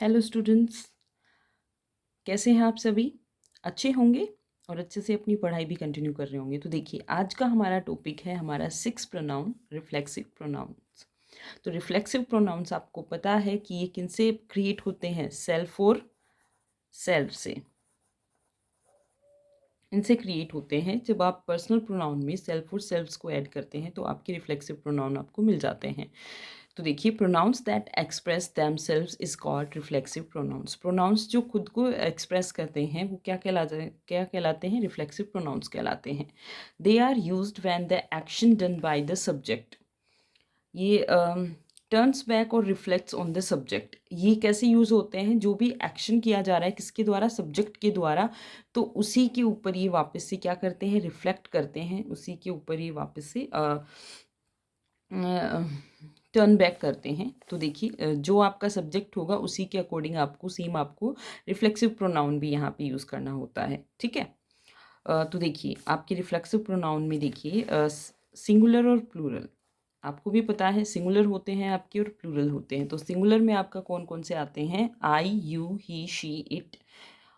Hello students, कैसे हैं आप सभी? अच्छे होंगे और अच्छे से अपनी पढ़ाई भी कंटिन्यू कर रहे होंगे। तो देखिए, आज का हमारा टॉपिक है हमारा 6 प्रोनाउन, रिफ्लेक्सिव प्रोनाउंस। तो रिफ्लेक्सिव प्रोनाउंस आपको पता है कि ये किनसे क्रिएट होते हैं? सेल्फ और सेल्फ से। इनसे क्रिएट होते हैं। जब आप पर्सनल प्रोनाउन में सेल्फ और सेल्फ्स को ऐड करते हैं तो आपके रिफ्लेक्सिव प्रोनाउन आपको मिल जाते हैं। तो देखिए, pronouns that express themselves is called reflexive pronouns. Pronouns जो खुद को एक्सप्रेस करते हैं वो क्या कहलाते हैं? रिफ्लेक्सिव प्रोनाउंस कहलाते हैं। They are used when the action done by the subject. ये टर्न्स बैक और रिफ्लेक्ट्स ऑन द सब्जेक्ट। ये कैसे यूज़ होते हैं? जो भी एक्शन किया जा रहा है किसके द्वारा? सब्जेक्ट के द्वारा। तो उसी के ऊपर ये वापस से क्या करते हैं? रिफ्लेक्ट करते हैं। उसी के ऊपर ये वापस से टर्न बैक करते हैं। तो देखिए, जो आपका सब्जेक्ट होगा उसी के अकॉर्डिंग आपको रिफ्लेक्सिव प्रोनाउन भी यहाँ पे यूज़ करना होता है। ठीक है। तो देखिए, आपके रिफ्लेक्सिव प्रोनाउन में देखिए सिंगुलर और प्लूरल। आपको भी पता है सिंगुलर होते हैं आपके और प्लूरल होते हैं। तो सिंगुलर में आपका कौन कौन से आते हैं? आई, यू, ही, शी, इट।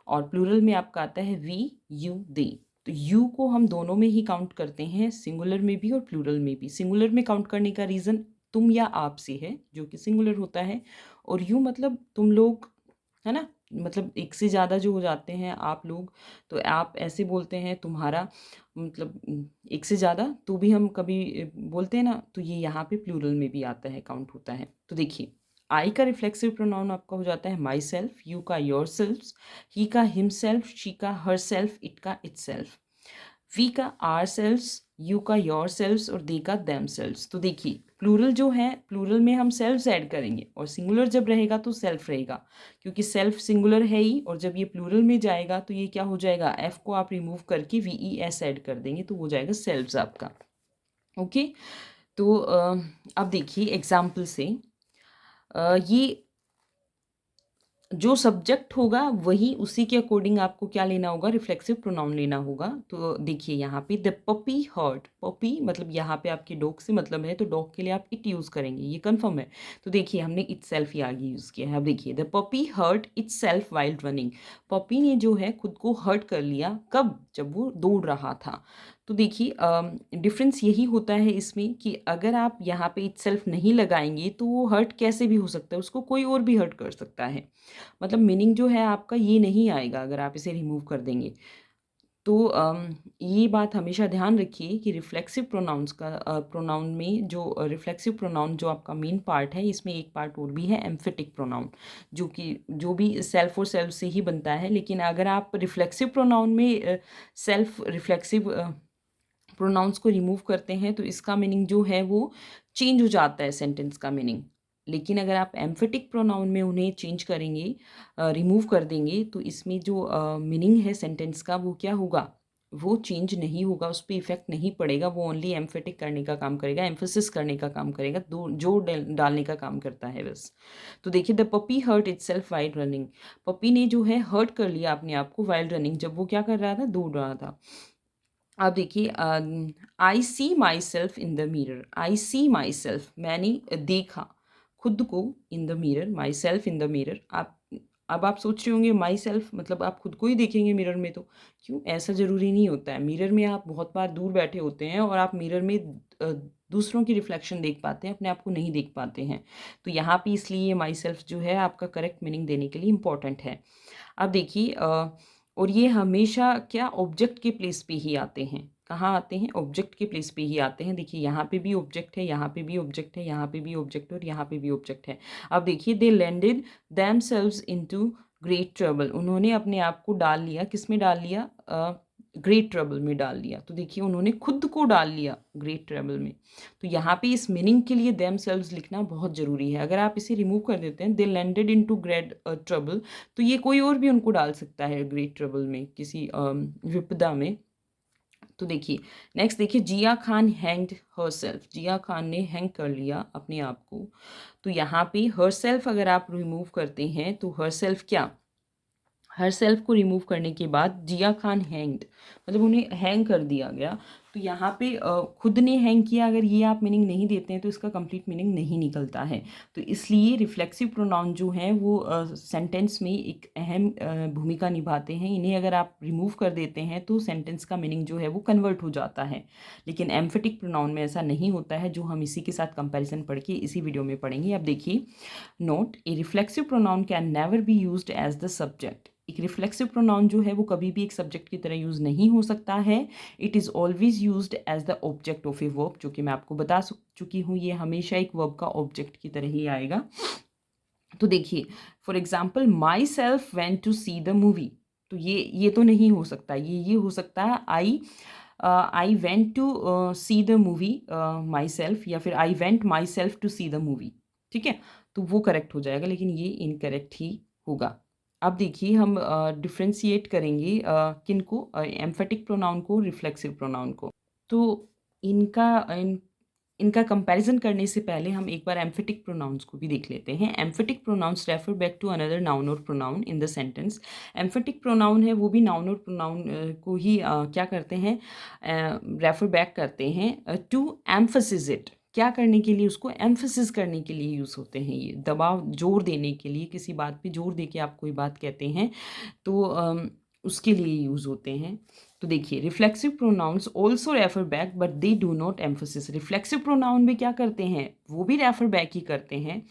और प्लूरल में आपका आता है वी, यू, दे। तो यू को हम दोनों में ही काउंट करते हैं, सिंगुलर में भी और प्लूरल में भी। सिंगुलर में काउंट करने का रीज़न तुम या आप से है, जो कि सिंगुलर होता है। और यू मतलब तुम लोग, है ना? मतलब एक से ज़्यादा जो हो जाते हैं आप लोग, तो आप ऐसे बोलते हैं तुम्हारा, मतलब एक से ज़्यादा तो भी हम कभी बोलते हैं ना, तो ये यहाँ पे प्लूरल में भी आता है, काउंट होता है। तो देखिए, आई का रिफ्लेक्सिव प्रोनाउन आपका हो जाता है माई सेल्फ, यू का योर सेल्फ, ही का हिम सेल्फ, शी का हर सेल्फ, इट का इट सेल्फ, वी का आर सेल्व्स, यू का योर सेल्व्स और दे का देम सेल्व्स। तो देखिए, प्लूरल जो है, प्लूरल में हम सेल्व्स ऐड करेंगे और सिंगुलर जब रहेगा तो सेल्फ रहेगा, क्योंकि सेल्फ सिंगुलर है ही। और जब ये प्लूरल में जाएगा तो ये क्या हो जाएगा? एफ को आप रिमूव करके वी ई एस ऐड कर देंगे तो हो जाएगा सेल्व्स आपका। ओके। तो अब देखिए एग्जाम्पल से, ये जो सब्जेक्ट होगा वही उसी के अकॉर्डिंग आपको क्या लेना होगा? रिफ्लेक्सिव प्रोनाउन लेना होगा। तो देखिए यहाँ पे द पपी हर्ट। पपी मतलब यहाँ पे आपके डॉग से मतलब है, तो डॉग के लिए आप इट यूज़ करेंगे, ये कंफर्म है। तो देखिए, हमने इट सेल्फ ही आगे यूज़ किया है। अब देखिए, the puppy hurt itself while running. Puppy ने जो है खुद को हर्ट कर लिया, कब? जब वो दौड़ रहा था। तो देखिए, डिफरेंस यही होता है इसमें कि अगर आप यहाँ पे इटसेल्फ नहीं लगाएंगे तो वो हर्ट कैसे भी हो सकता है, उसको कोई और भी हर्ट कर सकता है। मतलब मीनिंग जो है आपका ये नहीं आएगा अगर आप इसे रिमूव कर देंगे। तो ये बात हमेशा ध्यान रखिए कि रिफ्लेक्सिव प्रोनाउंस का प्रोनाउन में जो रिफ्लेक्सिव प्रोनाउन जो आपका मेन पार्ट है, इसमें एक पार्ट और भी है एम्फेटिक प्रोनाउन, जो कि जो भी सेल्फ और सेल्फ से ही बनता है। लेकिन अगर आप रिफ्लेक्सिव प्रोनाउन में सेल्फ रिफ्लेक्सिव प्रोनाउंस को रिमूव करते हैं तो इसका मीनिंग जो है वो चेंज हो जाता है, सेंटेंस का मीनिंग। लेकिन अगर आप एम्फेटिक प्रोनाउन में उन्हें चेंज करेंगे, रिमूव कर देंगे, तो इसमें जो मीनिंग है सेंटेंस का वो क्या होगा? वो चेंज नहीं होगा, उस पर इफेक्ट नहीं पड़ेगा। वो ओनली एम्फेटिक करने का काम करेगा, एम्फोसिस करने का काम करेगा, दो जोर डालने का काम करता है बस। तो देखिए, the puppy hurt itself while running. Puppy ने जो है हर्ट कर लिया अपने आप को वाइल रनिंग, जब वो क्या कर रहा था? दौड़ रहा था। अब देखिए, I see myself in the mirror. I see myself, मैंने देखा खुद को, in the mirror, myself in the mirror. आप अब आप सोच रहे होंगे माई सेल्फ मतलब आप खुद को ही देखेंगे मिरर में? तो क्यों? ऐसा ज़रूरी नहीं होता है। मिरर में आप बहुत बार दूर बैठे होते हैं और आप मिरर में अ, दूसरों की रिफ्लेक्शन देख पाते हैं, अपने आप को नहीं देख पाते हैं। तो यहाँ पे इसलिए माई सेल्फ जो है आपका करेक्ट मीनिंग देने के लिए इम्पॉर्टेंट है। अब देखिए, और ये हमेशा क्या ऑब्जेक्ट के प्लेस पे ही आते हैं। कहाँ आते हैं? ऑब्जेक्ट के प्लेस पे ही आते हैं। देखिए, यहाँ पे भी ऑब्जेक्ट है, यहाँ पे भी ऑब्जेक्ट है, यहाँ पे भी ऑब्जेक्ट है और यहाँ पे भी ऑब्जेक्ट है। अब देखिए, they landed themselves into great trouble. उन्होंने अपने आप को डाल लिया, किस में डाल लिया? ग्रेट ट्रबल में डाल लिया। तो देखिए, उन्होंने खुद को डाल लिया ग्रेट ट्रबल में। तो यहाँ पे इस मीनिंग के लिए देमसेल्व्स लिखना बहुत ज़रूरी है। अगर आप इसे रिमूव कर देते हैं, दे लैंडेड इनटू ग्रेट ट्रबल, तो ये कोई और भी उनको डाल सकता है ग्रेट ट्रबल में, किसी विपदा में। तो देखिए, नेक्स्ट देखिए, जिया खान हैंग्ड हर सेल्फ। जिया खान ने हैंग कर लिया अपने आप को। तो यहाँ पे हर सेल्फ अगर आप रिमूव करते हैं तो हर सेल्फ क्या? हर सेल्फ को रिमूव करने के बाद जिया खान हैंग्ड, मतलब उन्हें हैंग कर दिया गया। तो यहाँ पे खुद ने हैंग किया, अगर ये आप मीनिंग नहीं देते हैं तो इसका कंप्लीट मीनिंग नहीं निकलता है। तो इसलिए रिफ्लेक्सिव प्रोनाउन जो हैं वो सेंटेंस में एक अहम भूमिका निभाते हैं। इन्हें अगर आप रिमूव कर देते हैं तो सेंटेंस का मीनिंग जो है वो कन्वर्ट हो जाता है। लेकिन एम्फेटिक प्रोनाउन में ऐसा नहीं होता है, जो हम इसी के साथ कंपैरिजन पढ़ के इसी वीडियो में पढ़ेंगे। अब देखिए, note, a reflexive pronoun can never be used as the subject. एक रिफ्लेक्सिव प्रोनाउन जो है वो कभी भी एक सब्जेक्ट की तरह यूज़ नहीं हो सकता है। It is always used as the object of a verb, जो कि मैं आपको बता चुकी हूँ, ये हमेशा एक वर्ब का ऑब्जेक्ट की तरह ही आएगा। तो देखिए, for example, myself went to see the movie, तो ये तो नहीं हो सकता, ये हो सकता है I went to see the movie myself, या फिर I went myself to see the movie. ठीक है, तो वो करेक्ट हो जाएगा, लेकिन ये इनकरेक्ट ही होगा। अब देखिए, हम डिफ्रेंशिएट करेंगे किनको, एम्फेटिक प्रोनाउन को, रिफ्लेक्सिव प्रोनाउन को। तो इनका इनका कंपैरिजन करने से पहले हम एक बार एम्फेटिक प्रोनाउंस को भी देख लेते हैं। Emphatic pronouns refer back to another noun और pronoun in the sentence. Emphatic pronoun है वो भी नाउन और प्रोनाउन को ही क्या करते हैं, रेफर बैक करते हैं टू एम्फसिस इट। क्या करने के लिए, उसको एम्फसिस करने के लिए यूज़ होते हैं। ये दबाव, जोर देने के लिए, किसी बात पे जोर दे के आप कोई बात कहते हैं तो उसके लिए यूज़ होते हैं। तो देखिए, reflexive pronouns also refer back but they do not emphasis. Reflexive pronoun भी क्या करते हैं, वो भी रेफर बैक ही करते हैं,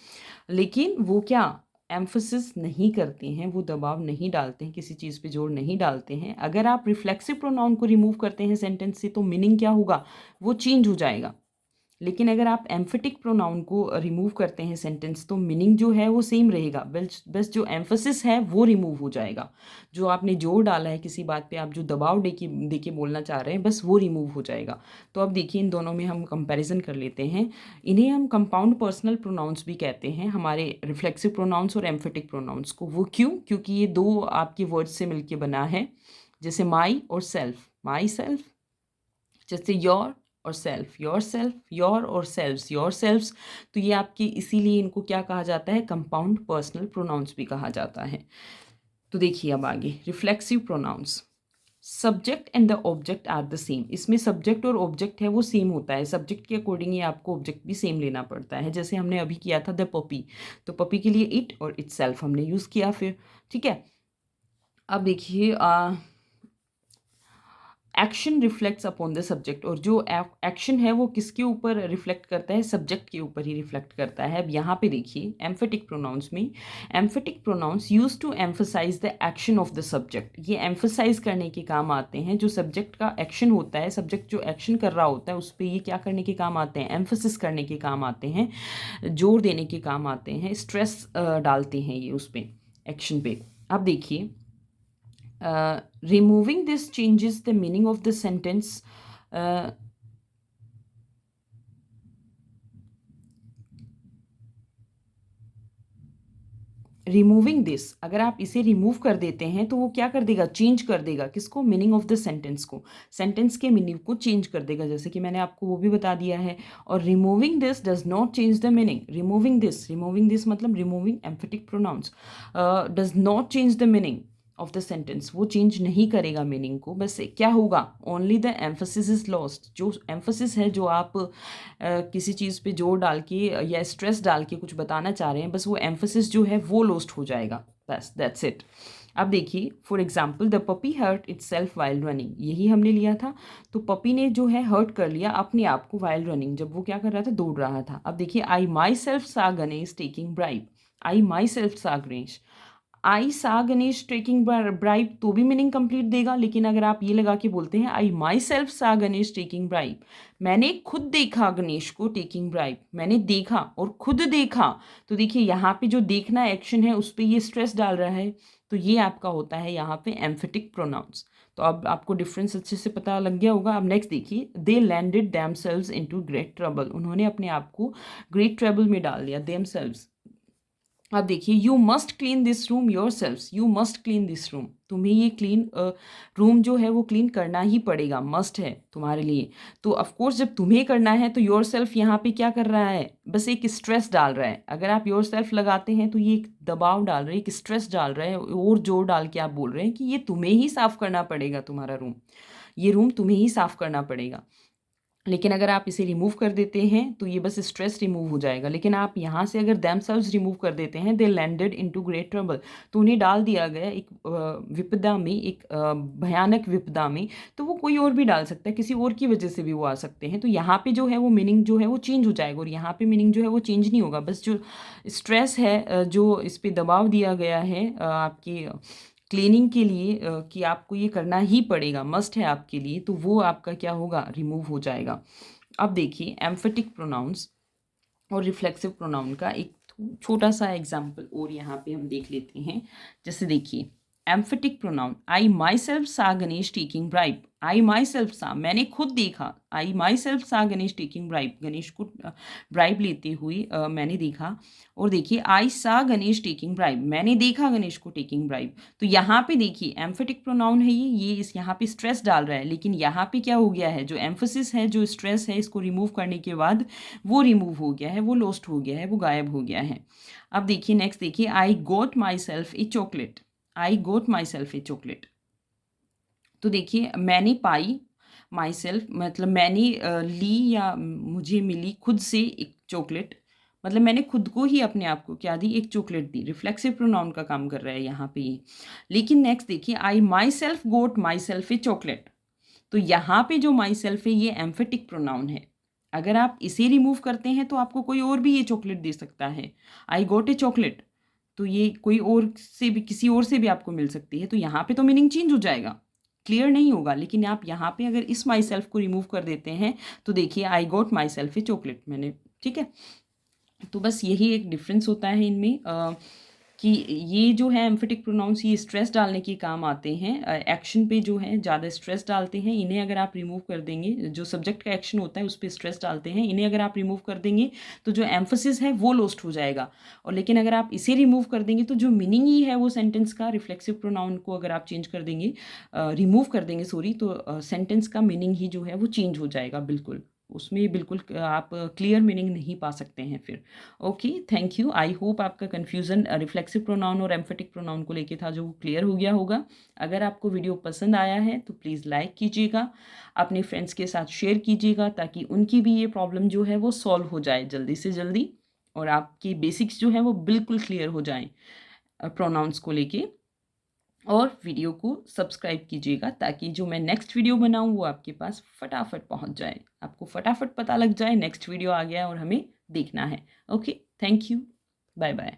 लेकिन वो क्या एम्फोसिस नहीं करते हैं, वो दबाव नहीं डालते हैं, किसी चीज़ पे जोर नहीं डालते हैं। अगर आप रिफ्लेक्सिव प्रोनाउन को रिमूव करते हैं सेंटेंस से तो मीनिंग क्या होगा, वो चेंज हो जाएगा। लेकिन अगर आप एम्फेटिक प्रोनाउन को रिमूव करते हैं सेंटेंस तो मीनिंग जो है वो सेम रहेगा, बस जो एम्फसिस है वो रिमूव हो जाएगा। जो आपने जोर डाला है किसी बात पे, आप जो दबाव दे के बोलना चाह रहे हैं, बस वो रिमूव हो जाएगा। तो अब देखिए, इन दोनों में हम कंपैरिजन कर लेते हैं। इन्हें हम कंपाउंड पर्सनल प्रोनाउंस भी कहते हैं, हमारे रिफ्लेक्सिव प्रोनाउंस और एम्फेटिक प्रोनाउंस को। वो क्यों? क्योंकि ये दो आपके वर्ड्स से मिलके बना है, जैसे माई और सेल्फ, माई सेल्फ, जैसे योर और सेल्फ, योर सेल्फ, योर और सेल्व्स, योर सेल्व्स। तो ये आपके, इसीलिए इनको क्या कहा जाता है, कंपाउंड पर्सनल प्रोनाउंस भी कहा जाता है। तो देखिए अब आगे, reflexive pronouns, subject and the object are the same. इसमें सब्जेक्ट और ऑब्जेक्ट है वो सेम होता है, सब्जेक्ट के अकॉर्डिंग ही आपको ऑब्जेक्ट भी सेम लेना पड़ता है। जैसे हमने अभी किया था द पपी, तो पपी के लिए इट और इट सेल्फ हमने यूज़ किया फिर। ठीक है, अब देखिए, action reflects upon the subject, और जो एक्शन है वो किसके ऊपर रिफ्लेक्ट करता है, सब्जेक्ट के ऊपर ही रिफ्लेक्ट करता है। अब यहाँ पे देखिए, एम्फेटिक प्रोनाउंस में, emphatic pronouns use to emphasise the action of the subject. ये एम्फसाइज करने के काम आते हैं, जो सब्जेक्ट का एक्शन होता है, सब्जेक्ट जो एक्शन कर रहा होता है उस पर ये क्या करने के काम आते हैं, एम्फसिस करने के काम आते हैं, जोर देने के काम आते हैं, स्ट्रेस डालते हैं ये उस पर, एक्शन पे। अब देखिए, removing this changes the meaning of the sentence. Removing this, अगर आप इसे रिमूव कर देते हैं तो वो क्या कर देगा, चेंज कर देगा किसको, मीनिंग ऑफ द सेंटेंस को, सेंटेंस के मीनिंग को चेंज कर देगा, जैसे कि मैंने आपको वो भी बता दिया है। और removing this does not change the meaning. Removing this मतलब removing emphatic pronouns does not change the meaning of the sentence, वो चेंज नहीं करेगा मीनिंग को। बस क्या होगा, only the emphasis is lost. जो एम्फसिस है, जो आप किसी चीज़ पे जोर डाल के या स्ट्रेस डाल के कुछ बताना चाह रहे हैं, बस वो एम्फसिस जो है वो लॉस्ट हो जाएगा, बस दैट्स इट। अब देखिए, for example, the puppy hurt itself while running, यही हमने लिया था। तो पपी ने जो है हर्ट कर लिया अपने आप को वाइल रनिंग, जब वो क्या कर रहा था, दौड़ रहा था। अब देखिए, I myself saw Ganesh taking bribe, I myself saw Ganesh, आई सा गणेश टेकिंग ब्राइब, तो भी मीनिंग कंप्लीट देगा। लेकिन अगर आप ये लगा के बोलते हैं आई myself saw Ganesh taking bribe, मैंने खुद देखा गणेश को टेकिंग ब्राइब, मैंने देखा और खुद देखा, तो देखिए यहाँ पे जो देखना एक्शन है उस पर ये स्ट्रेस डाल रहा है, तो ये आपका होता है यहाँ पे एम्फेटिक प्रोनाउंस। तो अब आपको डिफरेंस अच्छे से पता लग गया होगा। अब नेक्स्ट देखिए, they landed themselves into great trouble, उन्होंने अपने आप को ग्रेट ट्रबल में डाल दिया, देमसेल्व्स। अब देखिए, you must clean this room your self, you must clean this room, तुम्हें ये क्लीन रूम जो है वो क्लीन करना ही पड़ेगा, मस्ट है तुम्हारे लिए। तो ऑफकोर्स जब तुम्हें करना है तो योर सेल्फ यहाँ पे क्या कर रहा है, बस एक स्ट्रेस डाल रहा है। अगर आप योर सेल्फ लगाते हैं तो ये एक दबाव डाल रहे हैं, एक स्ट्रेस डाल रहे हैं, और जोर डाल के आप बोल रहे हैं कि ये तुम्हें ही साफ करना पड़ेगा तुम्हारा रूम। ये रूम तुम्हें ही साफ़ करना पड़ेगा। लेकिन अगर आप इसे रिमूव कर देते हैं तो ये बस स्ट्रेस रिमूव हो जाएगा। लेकिन आप यहाँ से अगर देमसेल्व्स रिमूव कर देते हैं, दे लैंडेड इनटू ग्रेट ट्रबल, तो उन्हें डाल दिया गया एक विपदा में, एक भयानक विपदा में। तो वो कोई और भी डाल सकता है, किसी और की वजह से भी वो आ सकते हैं। तो यहाँ पे जो है वो मीनिंग जो है वो चेंज हो जाएगा, और यहाँ पे मीनिंग जो है वो चेंज नहीं होगा। बस जो स्ट्रेस है, जो इस पे दबाव दिया गया है आपकी क्लीनिंग के लिए, कि आपको ये करना ही पड़ेगा, मस्ट है आपके लिए, तो वो आपका क्या होगा, रिमूव हो जाएगा। अब देखिए एम्फेटिक प्रोनाउंस और रिफ्लेक्सिव प्रोनाउन का एक छोटा सा एग्जाम्पल और यहाँ पे हम देख लेते हैं। जैसे देखिए emphatic pronoun, I myself saw Ganesh taking bribe. I myself saw, मैंने खुद देखा, आई myself saw Ganesh taking bribe, Ganesh को ब्राइब लेते हुए मैंने देखा। और देखिए आई सा गणेश टेकिंग ब्राइब, मैंने देखा गणेश को टेकिंग ब्राइब। तो यहाँ पे देखिए एम्फेटिक प्रोनाउन है ये इस यहाँ पे स्ट्रेस डाल रहा है, लेकिन यहाँ पे क्या हो गया है, जो एम्फोसिस है, जो स्ट्रेस है, इसको रिमूव करने के बाद वो रिमूव हो गया है, वो लॉस्ट हो गया है, वो गायब हो गया है। अब देखिए नेक्स्ट देखिए, I got myself a chocolate, I got myself a chocolate. तो देखिए मैंने पाई, माई सेल्फ मतलब मैंने ली या मुझे मिली खुद से एक चॉकलेट, मतलब मैंने खुद को ही अपने आप को क्या दी, एक चॉकलेट दी। रिफ्लेक्सिव प्रोनाउन का काम कर रहा है यहाँ पे ये। लेकिन नेक्स्ट देखिए, I myself got myself a chocolate, तो यहाँ पे जो माई सेल्फ है ये एम्फेटिक प्रोनाउन है। अगर आप इसे रिमूव करते हैं तो आपको कोई और भी ये चॉकलेट दे सकता है। आई गोट ए चॉकलेट, तो ये कोई और से भी, किसी और से भी आपको मिल सकती है। तो यहाँ पे तो मीनिंग चेंज हो जाएगा, क्लियर नहीं होगा। लेकिन आप यहाँ पे अगर इस माई सेल्फ को रिमूव कर देते हैं तो देखिए I got myself a chocolate मैंने, ठीक है। तो बस यही एक डिफरेंस होता है इनमें, कि ये जो है एम्फेटिक प्रोनाउंस ये स्ट्रेस डालने के काम आते हैं, एक्शन पे जो है ज़्यादा स्ट्रेस डालते हैं। इन्हें अगर आप रिमूव कर देंगे, जो सब्जेक्ट का एक्शन होता है उस पर स्ट्रेस डालते हैं, इन्हें अगर आप रिमूव कर देंगे तो जो एम्फोसिस है वो लॉस्ट हो जाएगा। और लेकिन अगर आप इसे रिमूव कर देंगे तो जो मीनिंग ही है वो सेंटेंस का, रिफ्लेक्सिव प्रोनाउन को अगर आप चेंज कर देंगे, रिमूव कर देंगे सॉरी, तो सेंटेंस का मीनिंग ही जो है वो चेंज हो जाएगा बिल्कुल। उसमें बिल्कुल आप क्लियर मीनिंग नहीं पा सकते हैं फिर। Okay, thank you. I hope आपका कन्फ्यूज़न रिफ्लेक्सिव प्रोनाउन और एम्फेटिक प्रोनाउन को लेके था जो वो क्लियर हो गया होगा। अगर आपको वीडियो पसंद आया है तो प्लीज़ लाइक कीजिएगा, अपने फ्रेंड्स के साथ शेयर कीजिएगा, ताकि उनकी भी ये प्रॉब्लम जो है वो सॉल्व हो जाए जल्दी से जल्दी, और आपकी बेसिक्स जो है वो बिल्कुल क्लियर हो जाएँ प्रोनाउंस को लेके। और वीडियो को सब्सक्राइब कीजिएगा ताकि जो मैं नेक्स्ट वीडियो बनाऊँ वो आपके पास फटाफट पहुँच जाए, आपको फटाफट पता लग जाए नेक्स्ट वीडियो आ गया और हमें देखना है। Okay, thank you, bye bye.